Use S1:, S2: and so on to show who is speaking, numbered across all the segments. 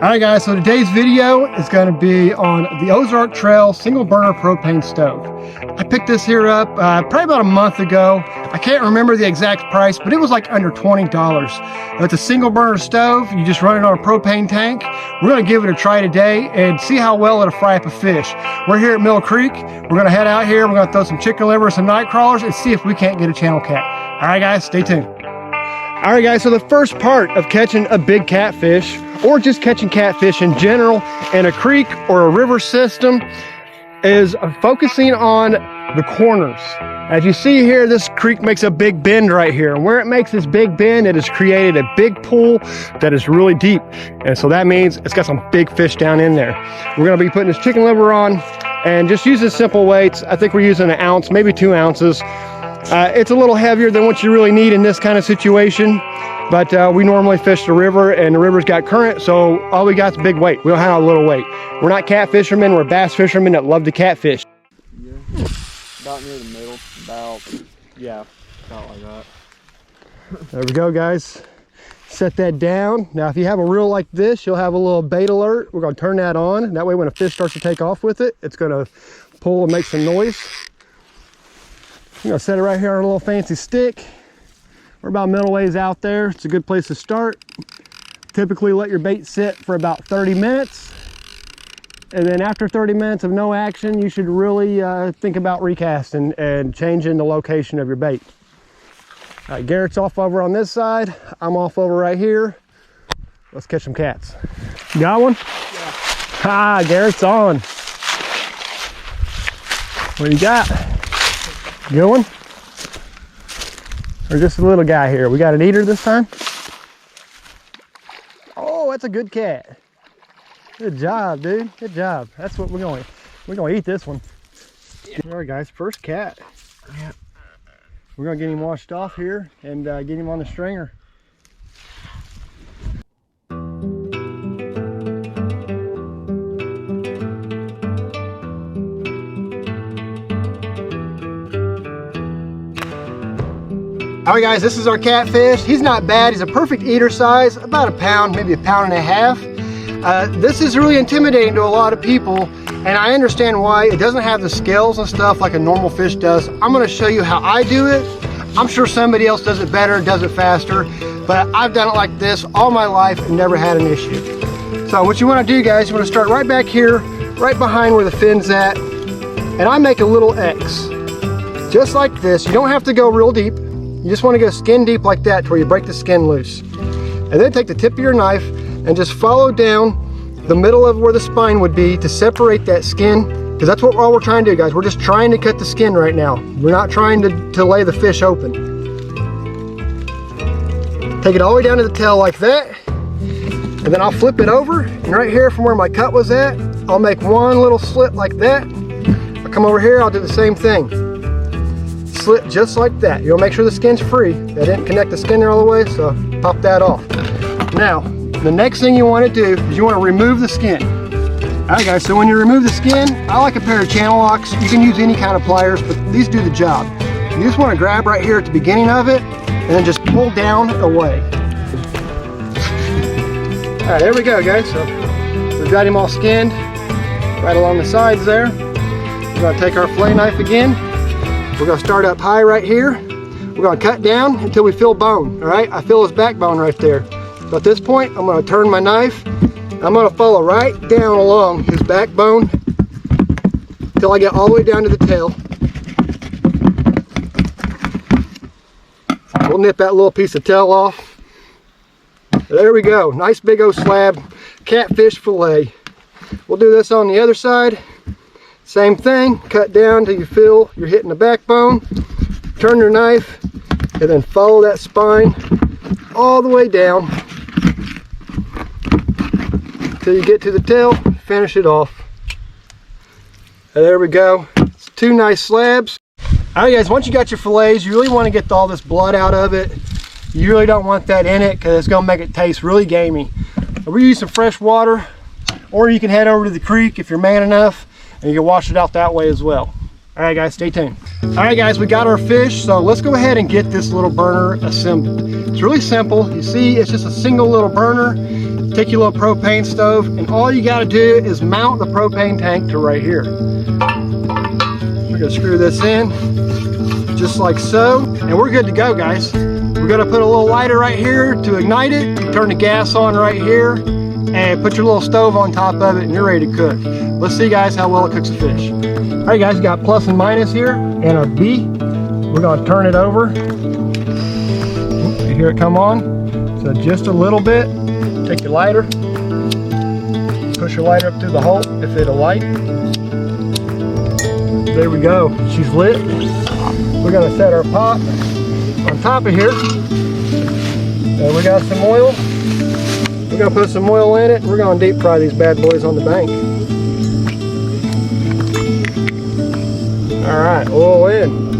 S1: Alright guys, so today's video is going to be on the Ozark Trail single burner propane stove. I picked this here up probably about a month ago. I can't remember the exact price, but it was like under $20. It's a single burner stove. You just run it on a propane tank. We're going to give it a try today and see how well it'll fry up a fish. We're here at Mill Creek. We're going to head out here. We're going to throw some chicken liver and some night crawlers and see if we can't get a channel cat. Alright guys, stay tuned. Alright guys, so the first part of catching a big catfish, or just catching catfish in general in a creek or a river system, is focusing on the corners. As you see here, this creek makes a big bend right here, and where it makes this big bend, it has created a big pool that is really deep, and so that means it's got some big fish down in there. We're going to be putting this chicken liver on and just using simple weights. I think we're using an ounce, maybe 2 ounces. It's a little heavier than what you really need in this kind of situation, but we normally fish the river, and the river's got current, so all we got is big weight. We don't have a little weight. We're not cat fishermen, we're bass fishermen that love to catfish.
S2: Yeah, about near the middle, about like that.
S1: There we go guys. Set that down. Now if you have a reel like this, you'll have a little bait alert. We're going to turn that on. That way when a fish starts to take off with it, it's going to pull and make some noise. I'm going to set it right here on a little fancy stick. We're about middle ways out there. It's a good place to start. Typically let your bait sit for about 30 minutes. And then after 30 minutes of no action, you should really think about recasting and changing the location of your bait. All right, Garrett's off over on this side. I'm off over right here. Let's catch some cats. You got one? Yeah. Ah, Garrett's on. What do you got? Good one? Or just a little guy here? We got an eater this time? Oh, that's a good cat. Good job, dude. Good job. That's what we're going to eat this one. Yeah. All right, guys, first cat. Yeah. We're going to get him washed off here and get him on the stringer. Alright guys, this is our catfish. He's not bad. He's a perfect eater size, about a pound, maybe a pound and a half. This is really intimidating to a lot of people, and I understand why. It doesn't have the scales and stuff like a normal fish does. I'm going to show you how I do it. I'm sure somebody else does it better, does it faster, but I've done it like this all my life and never had an issue. So what you want to do guys, you want to start right back here, right behind where the fin's at, and I make a little X. Just like this. You don't have to go real deep. You just want to go skin deep like that to where you break the skin loose. And then take the tip of your knife and just follow down the middle of where the spine would be to separate that skin, because that's what all we're trying to do guys. We're just trying to cut the skin right now. We're not trying to lay the fish open. Take it all the way down to the tail like that, and then I'll flip it over, and right here from where my cut was at, I'll make one little slit like that. I'll come over here, I'll do the same thing. Slit just like that. You'll make sure the skin's free. I didn't connect the skin there all the way, so pop that off. Now, the next thing you want to do is you want to remove the skin. Alright guys, so when you remove the skin, I like a pair of channel locks. You can use any kind of pliers, but these do the job. You just want to grab right here at the beginning of it, and then just pull down away. Alright, there we go guys. So we've got him all skinned right along the sides there. We're going to take our fillet knife again. We're going to start up high right here. We're going to cut down until we feel bone. All right, I feel his backbone right there. So at this point, I'm going to turn my knife. I'm going to follow right down along his backbone until I get all the way down to the tail. We'll nip that little piece of tail off. There we go. Nice big old slab catfish fillet. We'll do this on the other side. Same thing, cut down till you feel you're hitting the backbone, turn your knife, and then follow that spine all the way down till you get to the tail, finish it off. And there we go. It's 2 nice slabs. Alright guys, once you got your fillets, you really want to get all this blood out of it. You really don't want that in it because it's going to make it taste really gamey. We use some fresh water, or you can head over to the creek if you're man enough, and you can wash it out that way as well. All right guys, stay tuned. All right guys, we got our fish, so let's go ahead and get this little burner assembled. It's really simple. You see, it's just a single little burner. particular propane stove, and all you got to do is mount the propane tank to right here. We're going to screw this in just like so, and we're good to go, guys. We're going to put a little lighter right here to ignite it, turn the gas on right here, and put your little stove on top of it, and you're ready to cook. Let's see, guys, how well it cooks the fish. All right, guys, you got plus and minus here and our B. We're going to turn it over. You hear it come on? So just a little bit. Take your lighter, push your lighter up through the hole if it'll light. There we go, she's lit. We're gonna set our pot on top of here. And we got some oil. We're gonna put some oil in it. We're gonna deep fry these bad boys on the bank. All right, oil in.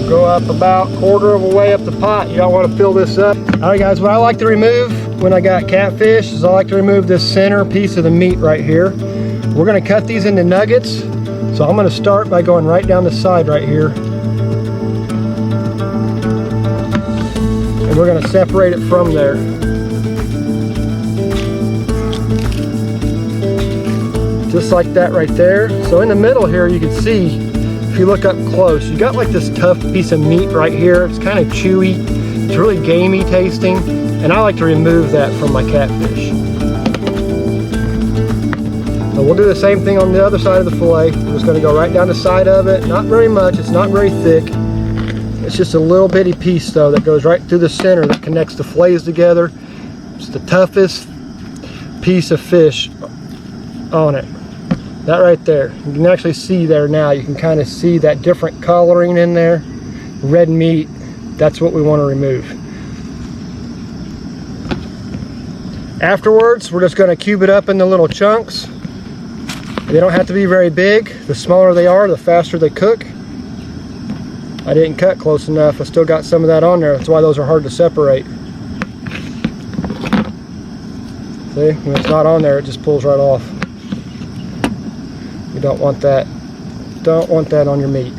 S1: Go up about quarter of a way up the pot. You don't want to fill this up. All right, guys, what I like to remove when I got catfish is I like to remove this center piece of the meat right here. We're going to cut these into nuggets. So I'm going to start by going right down the side right here. And we're going to separate it from there. Just like that right there. So in the middle here, you can see, if you look up close, you got like this tough piece of meat right here. It's kind of chewy. It's really gamey tasting, and I like to remove that from my catfish. So we'll do the same thing on the other side of the fillet. We're just going to go right down the side of it. Not very much. It's not very thick. It's just a little bitty piece though that goes right through the center that connects the fillets together. It's the toughest piece of fish on it. That right there, you can actually see there now, you can kind of see that different coloring in there, red meat. That's what we want to remove. Afterwards, we're just going to cube it up into little chunks. They don't have to be very big. The smaller they are, the faster they cook. I didn't cut close enough. I still got some of that on there. That's why those are hard to separate. See, when it's not on there, it just pulls right off. You don't want that. Don't want that on your meat.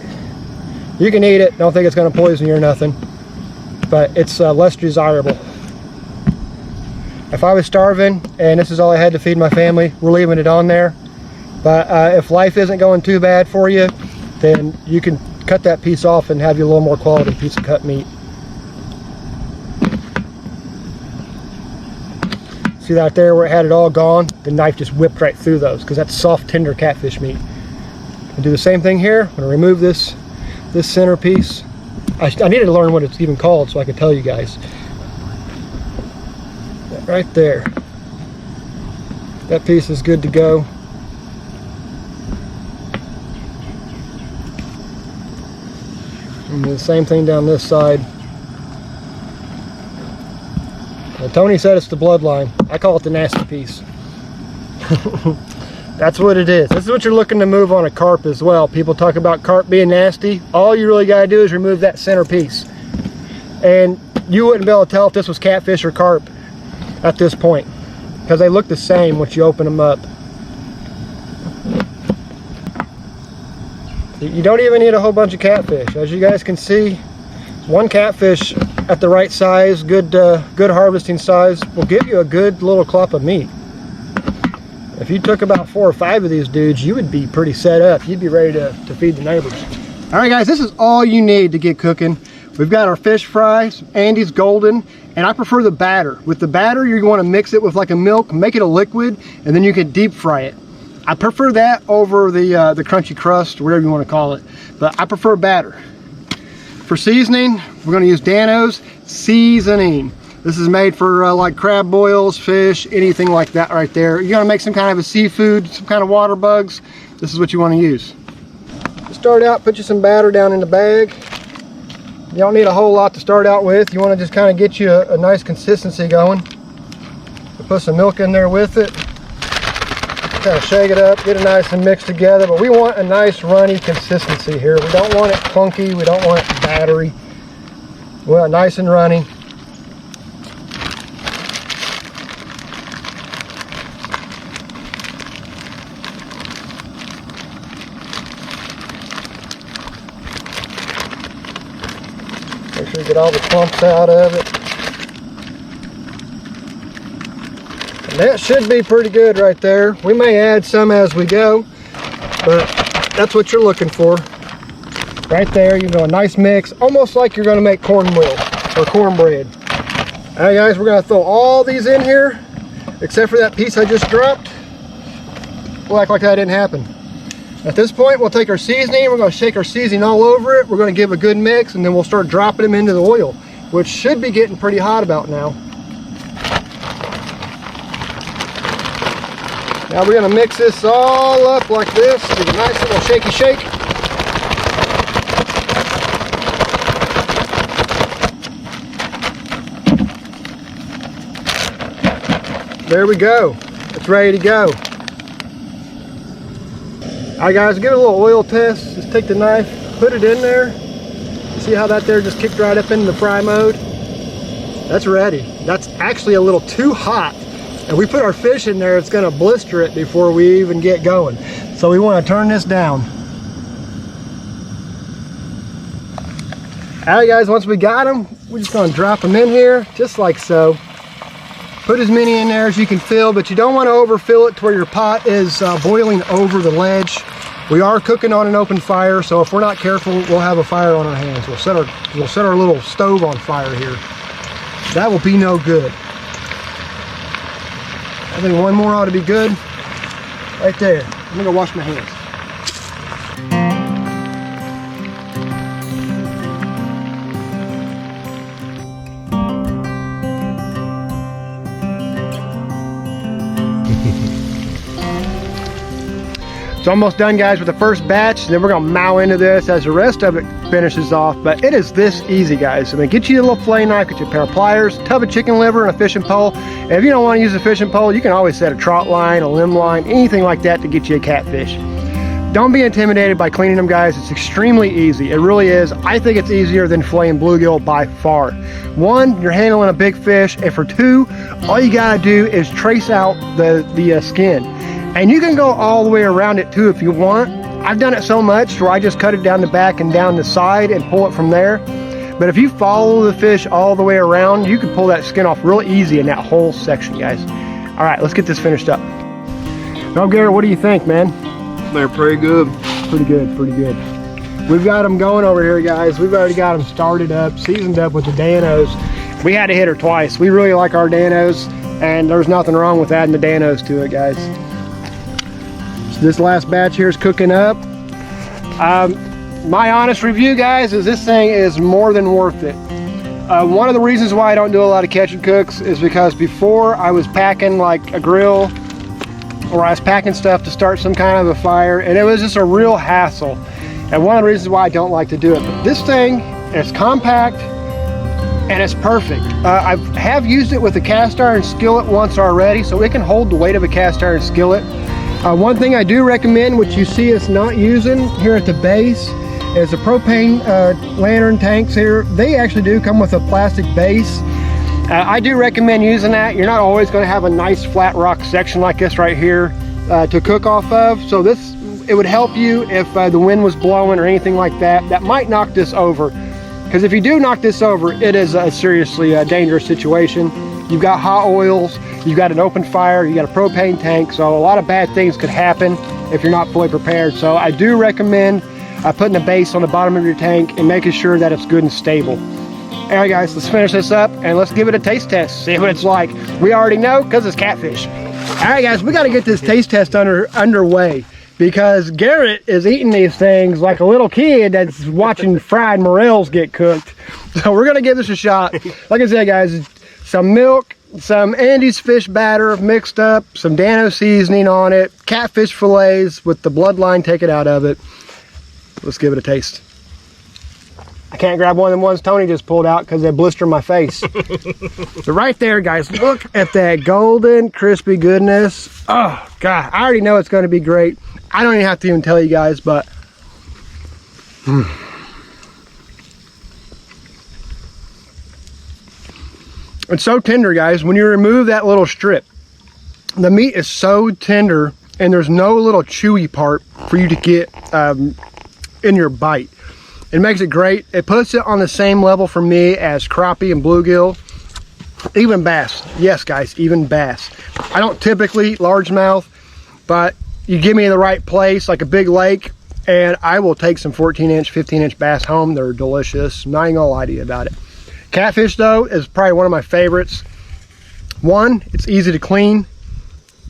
S1: You can eat it. Don't think it's going to poison you or nothing, but it's less desirable. If I was starving and this is all I had to feed my family, we're leaving it on there. But if life isn't going too bad for you, then you can cut that piece off and have you a little more quality piece of cut meat. See that there where it had it all gone? The knife just whipped right through those because that's soft, tender catfish meat. And do the same thing here. I'm going to remove this center piece. I needed to learn what it's even called so I could tell you guys. That right there. That piece is good to go. And the same thing down this side. Tony said it's the bloodline. I call it the nasty piece. That's what it is. This is what you're looking to move on a carp as well. People talk about carp being nasty. All you really got to do is remove that center piece. And you wouldn't be able to tell if this was catfish or carp at this point, because they look the same once you open them up. You don't even need a whole bunch of catfish. As you guys can see, one catfish at the right size, good harvesting size, will give you a good little clump of meat. If you took about 4 or 5 of these dudes, you would be pretty set up. You'd be ready to feed the neighbors. All right, guys, this is all you need to get cooking. We've got our fish fries, Andy's Golden, and I prefer the batter. With the batter, you want to mix it with like a milk, make it a liquid, and then you can deep fry it. I prefer that over the crunchy crust, or whatever you want to call it, but I prefer batter. For seasoning, we're going to use Dano's seasoning. This is made for like crab boils, fish, anything like that right there. You're going to make some kind of a seafood, some kind of water bugs. This is what you want to use. To start out, put you some batter down in the bag. You don't need a whole lot to start out with. You want to just kind of get you a nice consistency going. So put some milk in there with it. Kind of shake it up, get it nice and mixed together, but we want a nice runny consistency here. We don't want it clunky, we don't want it battery. We want it nice and runny. Make sure you get all the clumps out of it. That should be pretty good right there. We may add some as we go, but that's what you're looking for. Right there, you know, a nice mix, almost like you're gonna make cornmeal or cornbread. All right, guys, we're gonna throw all these in here, except for that piece I just dropped. We'll act like that didn't happen. At this point, we'll take our seasoning, we're gonna shake our seasoning all over it, we're gonna give a good mix, and then we'll start dropping them into the oil, which should be getting pretty hot about now. Now we're gonna mix this all up like this, give a nice little shaky shake. There we go, it's ready to go. All right, guys, give it a little oil test. Just take the knife, put it in there. See how that there just kicked right up into the fry mode? That's ready. That's actually a little too hot. And we put our fish in there, it's gonna blister it before we even get going. So we wanna turn this down. All right, guys, once we got them, we're just gonna drop them in here, just like so. Put as many in there as you can fill, but you don't wanna overfill it to where your pot is boiling over the ledge. We are cooking on an open fire, so if we're not careful, we'll have a fire on our hands. We'll set our little stove on fire here. That will be no good. I think one more ought to be good. Right there. I'm gonna wash my hands. It's almost done, guys, with the first batch, and then we're gonna mow into this as the rest of it finishes off. But it is this easy, guys. I mean, get you a little fillet knife, get you a pair of pliers, tub of chicken liver, and a fishing pole. And if you don't want to use a fishing pole, you can always set a trot line, a limb line, anything like that to get you a catfish. Don't be intimidated by cleaning them, guys. It's extremely easy. It really is. I think it's easier than filleting bluegill by far. One, you're handling a big fish, and for two, all you gotta do is trace out the skin. And you can go all the way around it too if you want. I've done it so much where I just cut it down the back and down the side and pull it from there. But if you follow the fish all the way around, you can pull that skin off real easy in that whole section, guys. All right, let's get this finished up. Well, Garrett, what do you think, man?
S2: They're pretty good.
S1: Pretty good, pretty good. We've got them going over here, guys. We've already got them started up, seasoned up with the Danos. We had to hit her twice. We really like our Danos, and there's nothing wrong with adding the Danos to it, guys. So this last batch here is cooking up. My honest review, guys, is this thing is more than worth it. One of the reasons why I don't do a lot of catch and cooks is because before I was packing like a grill, or I was packing stuff to start some kind of a fire, and it was just a real hassle. And one of the reasons why I don't like to do it. But this thing is compact and it's perfect. I have used it with a cast iron skillet once already, so it can hold the weight of a cast iron skillet. One thing I do recommend, which you see us not using here at the base, is the propane lantern tanks here. They actually do come with a plastic base. I do recommend using that. You're not always going to have a nice flat rock section like this right here to cook off of. So it would help you if the wind was blowing or anything like that. That might knock this over. Because if you do knock this over, it is a seriously dangerous situation. You've got hot oils, you've got an open fire, you got a propane tank, so a lot of bad things could happen if you're not fully prepared. So I do recommend putting a base on the bottom of your tank and making sure that it's good and stable. All right, guys, let's finish this up and let's give it a taste test, see what it's like. We already know because it's catfish. All right, guys, we got to get this taste test underway because Garrett is eating these things like a little kid that's watching fried morels get cooked. So we're going to give this a shot. Like I said, guys, some milk, some Andy's fish batter mixed up, some Dano seasoning on it, catfish fillets with the bloodline taken out of it. Let's give it a taste. I can't grab one of them ones Tony just pulled out because they blister my face. So right there, guys, look at that golden, crispy goodness. Oh, God, I already know it's going to be great. I don't even have to even tell you guys, but... It's so tender, guys. When you remove that little strip, the meat is so tender and there's no little chewy part for you to get in your bite. It makes it great. It puts it on the same level for me as crappie and bluegill. Even bass. Yes, guys, even bass. I don't typically eat largemouth, but you give me the right place, like a big lake, and I will take some 14-inch, 15-inch bass home. They're delicious. Not even gonna lie to you about it. Catfish, though, is probably one of my favorites. One, it's easy to clean.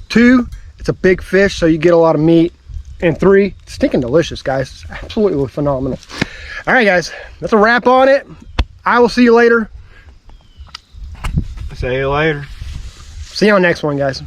S1: Two, it's a big fish, so you get a lot of meat. And three, it's stinking delicious, guys. It's absolutely phenomenal. All right, guys, that's a wrap on it. I will see you later.
S2: See you later.
S1: See you on the next one, guys.